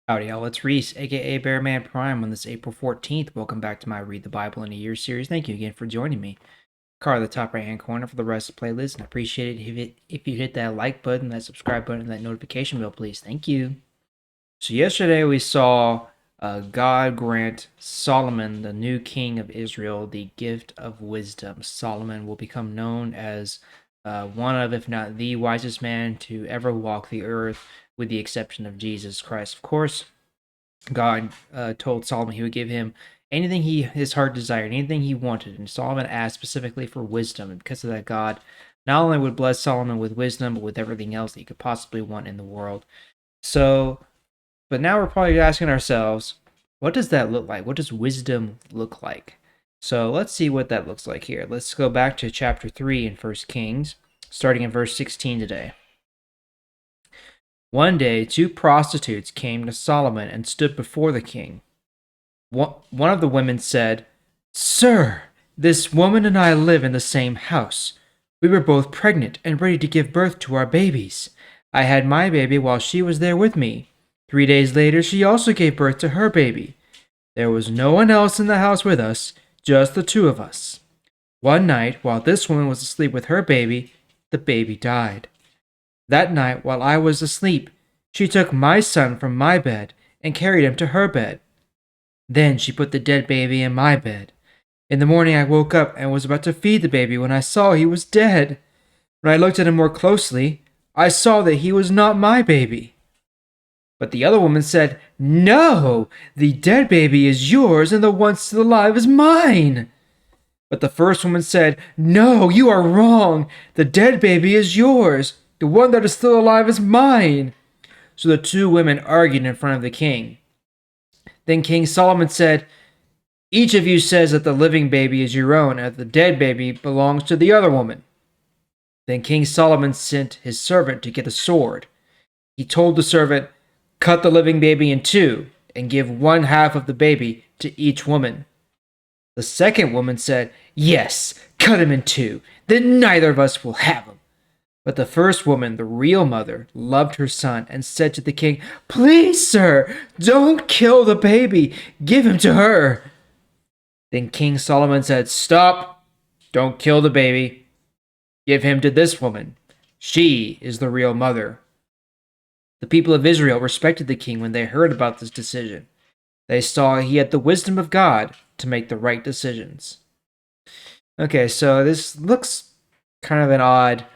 Howdy, y'all. It's Reese, aka Bearman Prime, on this April 14th. Welcome back to my Read the Bible in a Year series. Thank you again for joining me. Card at the top right hand corner for the rest of the playlist, and I appreciate it if you hit that like button, that subscribe button, and that notification bell, please. Thank you. So, yesterday we saw God grant Solomon, the new king of Israel, the gift of wisdom. Solomon will become known as one of, if not the wisest man to ever walk the earth, with the exception of Jesus Christ. Of course, God told Solomon he would give him anything his heart desired, anything he wanted. And Solomon asked specifically for wisdom. And because of that, God not only would bless Solomon with wisdom, but with everything else that he could possibly want in the world. So, but now we're probably asking ourselves, what does that look like? What does wisdom look like? So let's see what that looks like here. Let's go back to chapter 3 in 1 Kings, starting in verse 16 today. One day, two prostitutes came to Solomon and stood before the king. One of the women said, "Sir, this woman and I live in the same house. We were both pregnant and ready to give birth to our babies. I had my baby while she was there with me. 3 days later, she also gave birth to her baby. There was no one else in the house with us, just the two of us. One night, while this woman was asleep with her baby, the baby died. That night, while I was asleep, she took my son from my bed and carried him to her bed. Then she put the dead baby in my bed. In the morning, I woke up and was about to feed the baby when I saw he was dead. When I looked at him more closely, I saw that he was not my baby." But the other woman said, "No, the dead baby is yours and the one still alive is mine." But the first woman said, "No, you are wrong. The dead baby is yours. The one that is still alive is mine." So the two women argued in front of the king. Then King Solomon said, "Each of you says that the living baby is your own, and that the dead baby belongs to the other woman." Then King Solomon sent his servant to get a sword. He told the servant, "Cut the living baby in two, and give one half of the baby to each woman." The second woman said, "Yes, cut him in two, then neither of us will have him." But the first woman, the real mother, loved her son and said to the king, "Please, sir, don't kill the baby. Give him to her." Then King Solomon said, "Stop. Don't kill the baby. Give him to this woman. She is the real mother." The people of Israel respected the king when they heard about this decision. They saw he had the wisdom of God to make the right decisions. Okay, so this looks kind of an odd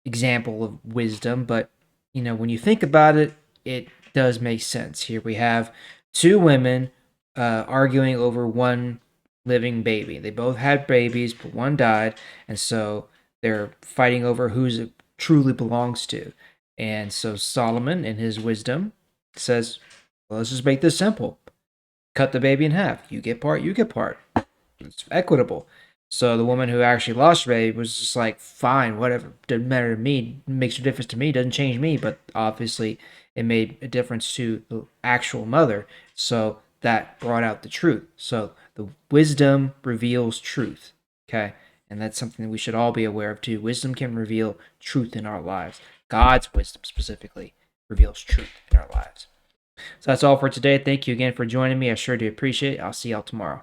example of wisdom, but when you think about it, it does make sense. Here we have two women arguing over one living baby. They both had babies, but one died, and so they're fighting over whose it truly belongs to. And so Solomon, in his wisdom, says, well, let's just make this simple. Cut the baby in half. You get part, you get part. It's equitable. So the woman who actually lost her baby was just like, fine, whatever. Doesn't matter to me. It makes a difference to me. Doesn't change me. But obviously, it made a difference to the actual mother. So that brought out the truth. So the wisdom reveals truth. Okay? And that's something that we should all be aware of too. Wisdom can reveal truth in our lives. God's wisdom specifically reveals truth in our lives. So that's all for today. Thank you again for joining me. I sure do appreciate it. I'll see y'all tomorrow.